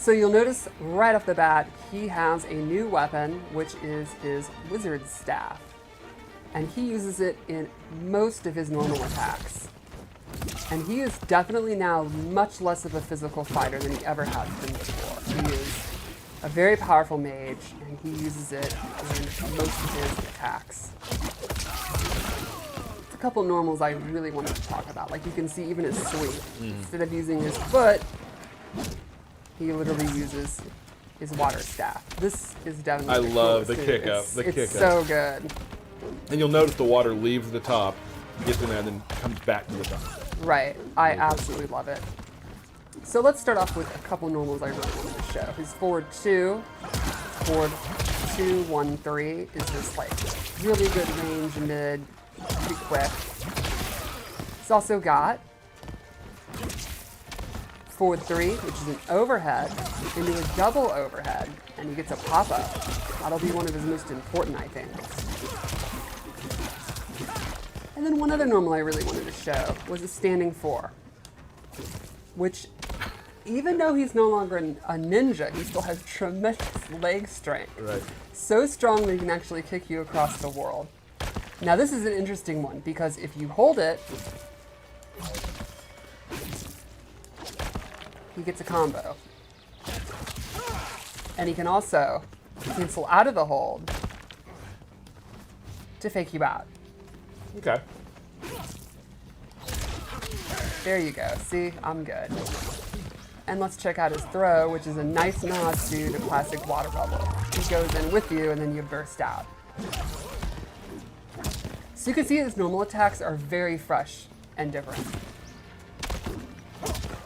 So you'll notice right off the bat, he has a new weapon, which is his wizard staff. And he uses it in most of his normal attacks. And he is definitely now much less of a physical fighter than he ever has been before. He is a very powerful mage, and he uses it in most of his attacks. There's a couple normals I really wanted to talk about. Like you can see even his sweep. Instead of using his foot, he literally uses his water staff. This is definitely I love the kick up. It's so good. And you'll notice the water leaves the top, gets in there, and then comes back to the top. Right. I absolutely love it. So let's start off with a couple normals I really wanted to show. His forward 2, 1, 3 is this like really good range mid, pretty quick. He's also got forward 3, which is an overhead, into a double overhead, and he gets a pop-up. That'll be one of his most important, I think. And then one other normal I really wanted to show was a standing 4, which, even though he's no longer a ninja, he still has tremendous leg strength. Right. So strong that he can actually kick you across the world. Now this is an interesting one, because if you hold it, he gets a combo. And he can also cancel out of the hold to fake you out. Okay. There you go. See, I'm good. And let's check out his throw, which is a nice nod to the classic water bubble. He goes in with you, and then you burst out. So you can see his normal attacks are very fresh and different.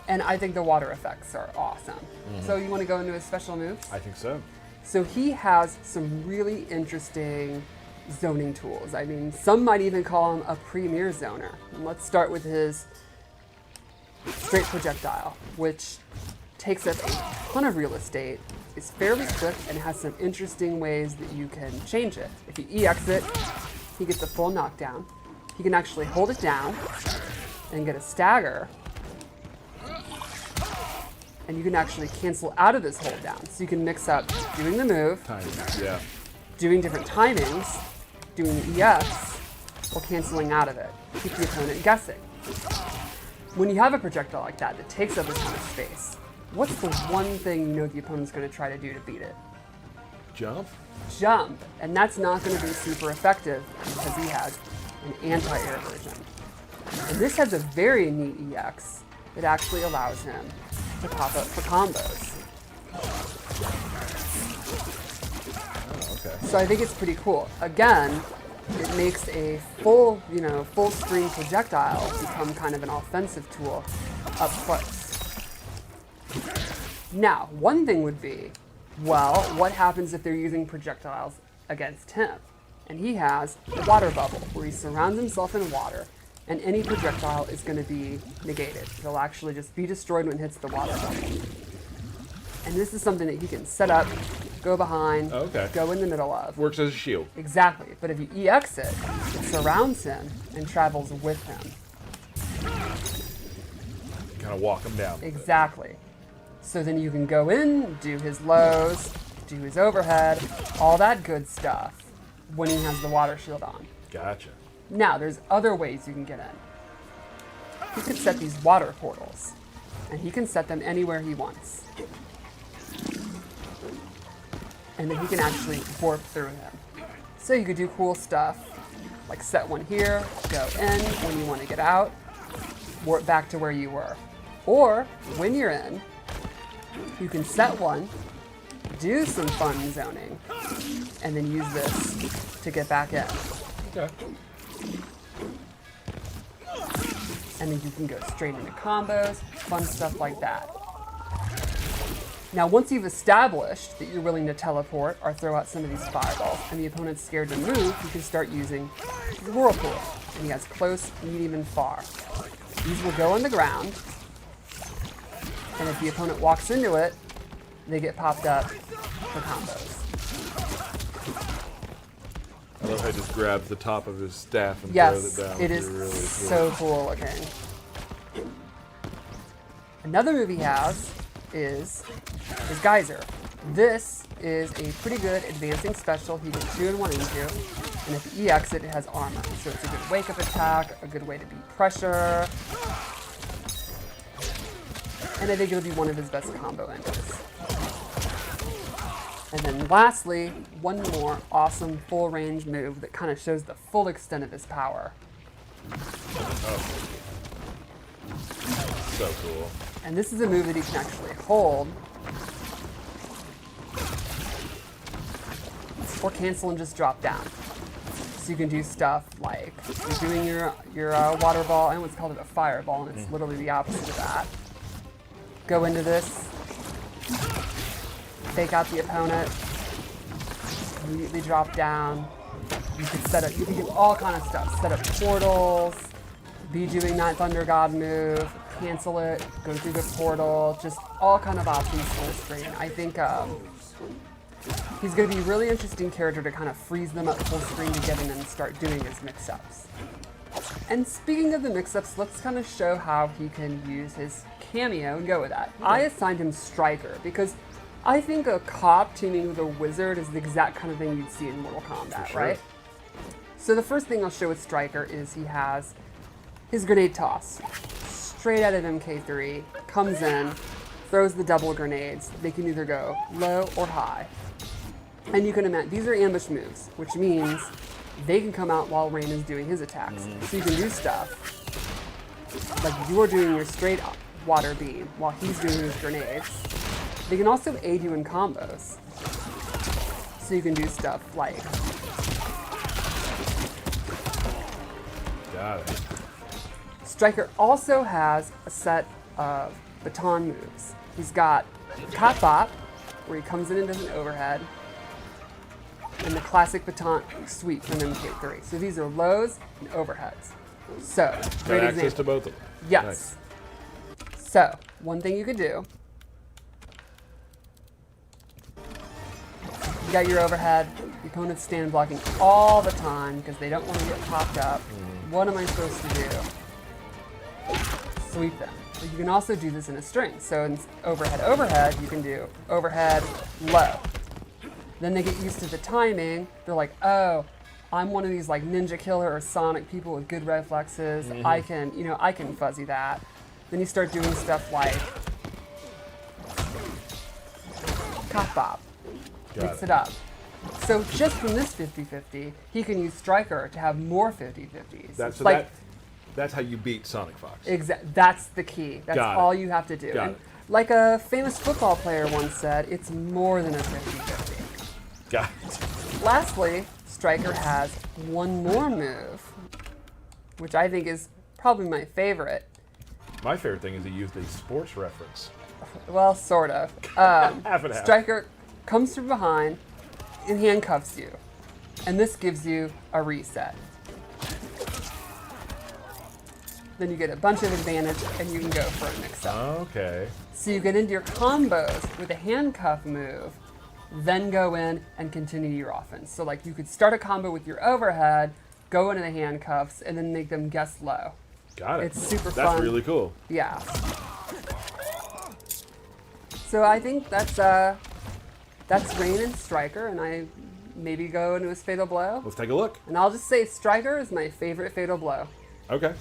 And I think the water effects are awesome. So you want to go into his special moves? I think so. So he has some really interesting zoning tools. I mean, some might even call him a premier zoner. And let's start with his straight projectile, which takes up a ton of real estate, is fairly quick, and has some interesting ways that you can change it. If you EX it, he gets a full knockdown. He can actually hold it down and get a stagger. And you can actually cancel out of this hold down. So you can mix up doing the move, Yeah. doing different timings, doing the EX, or canceling out of it. Keep the opponent guessing. When you have a projectile like that that takes up a ton of space, what's the one thing you know the opponent's going to try to do to beat it? Jump? Jump. And that's not going to be super effective because he has an anti-air version. And this has a very neat EX that actually allows him to pop up for combos. Oh, okay. So I think it's pretty cool. Again, it makes a full screen projectile become kind of an offensive tool up close. Now, one thing would be, well, what happens if they're using projectiles against him? And he has a water bubble where he surrounds himself in water, and any projectile is going to be negated. It'll actually just be destroyed when it hits the water bubble. And this is something that he can set up, go behind, go in the middle of. Works as a shield. Exactly. But if you EX it, it surrounds him and travels with him. Kind of walk him down. Exactly. So then you can go in, do his lows, do his overhead, all that good stuff when he has the water shield on. Gotcha. Now, there's other ways you can get in. He could set these water portals, and he can set them anywhere he wants. And then he can actually warp through them. So you could do cool stuff, like set one here, go in, when you want to get out, warp back to where you were. Or, when you're in, you can set one, do some fun zoning, and then use this to get back in. Okay. And then you can go straight into combos, fun stuff like that. Now, once you've established that you're willing to teleport or throw out some of these fireballs, and the opponent's scared to move, you can start using the Whirlpool. And he has close, medium, and far. These will go on the ground, and if the opponent walks into it, they get popped up for combos. I love how he just grabs the top of his staff and Yes, throws it down. it is really so cool looking. Another move he has is is Geyser. This is a pretty good advancing special he can 2 and 1 into, and if he EX it has armor. So it's a good wake-up attack, a good way to beat pressure, and I think it'll be one of his best combo enders. And then lastly, one more awesome full range move that kind of shows the full extent of his power. Oh. So cool. And this is a move that he can actually hold, or cancel and just drop down. So you can do stuff like you're doing your water ball, I almost called it a fireball, and it's literally the opposite of that. Go into this, fake out the opponent, immediately drop down. You can do all kind of stuff. Set up portals, be doing that Thunder God move, cancel it, go through the portal, just all kind of options full screen. I think he's going to be a really interesting character to kind of freeze them up full screen to get in and start doing his mix-ups. And speaking of the mix-ups, let's kind of show how he can use his cameo and go with that. I assigned him Striker because I think a cop teaming with a wizard is the exact kind of thing you'd see in Mortal Kombat, sure. right? So the first thing I'll show with Striker is he has his grenade toss. Straight out of MK3, comes in, throws the double grenades. They can either go low or high. And you can imagine, these are ambush moves, which means they can come out while Rain is doing his attacks. So you can do stuff like you're doing your straight water beam while he's doing his grenades. They can also aid you in combos. So you can do stuff like... Got it. Striker also has a set of baton moves. He's got Cop Bop, where he comes in and does an overhead, and the classic baton sweep from MK3. So these are lows and overheads. So, great Got access example. to both of them. Yes. Nice. So, one thing you could do, you got your overhead, the opponent's stand blocking all the time because they don't want to get popped up. What am I supposed to do? Sweep them. But you can also do this in a string. So in overhead, you can do overhead, low. Then they get used to the timing. They're like, oh, I'm one of these like Ninja Killer or Sonic people with good reflexes. I can fuzzy that. Then you start doing stuff like Cop Bop. Mix it up. So just from this 50-50, he can use Striker to have more 50-50s. That's how you beat Sonic Fox. That's the key. That's all you have to do. Got And it. like a famous football player once said, it's more than a 50-50. Got it. Lastly, Striker has one more move, which I think is probably my favorite. My favorite thing is he used a sports reference. Well, sort of. Half and half. Striker comes from behind and handcuffs you. And this gives you a reset. Then you get a bunch of advantage and you can go for a mix-up. Okay. So you get into your combos with a handcuff move, then go in and continue your offense. So like you could start a combo with your overhead, go into the handcuffs, and then make them guess low. Got it. It's super fun. That's really cool. Yeah. So I think that's Rain and Striker, and I maybe go into his Fatal Blow. Let's take a look. And I'll just say Striker is my favorite Fatal Blow. Okay.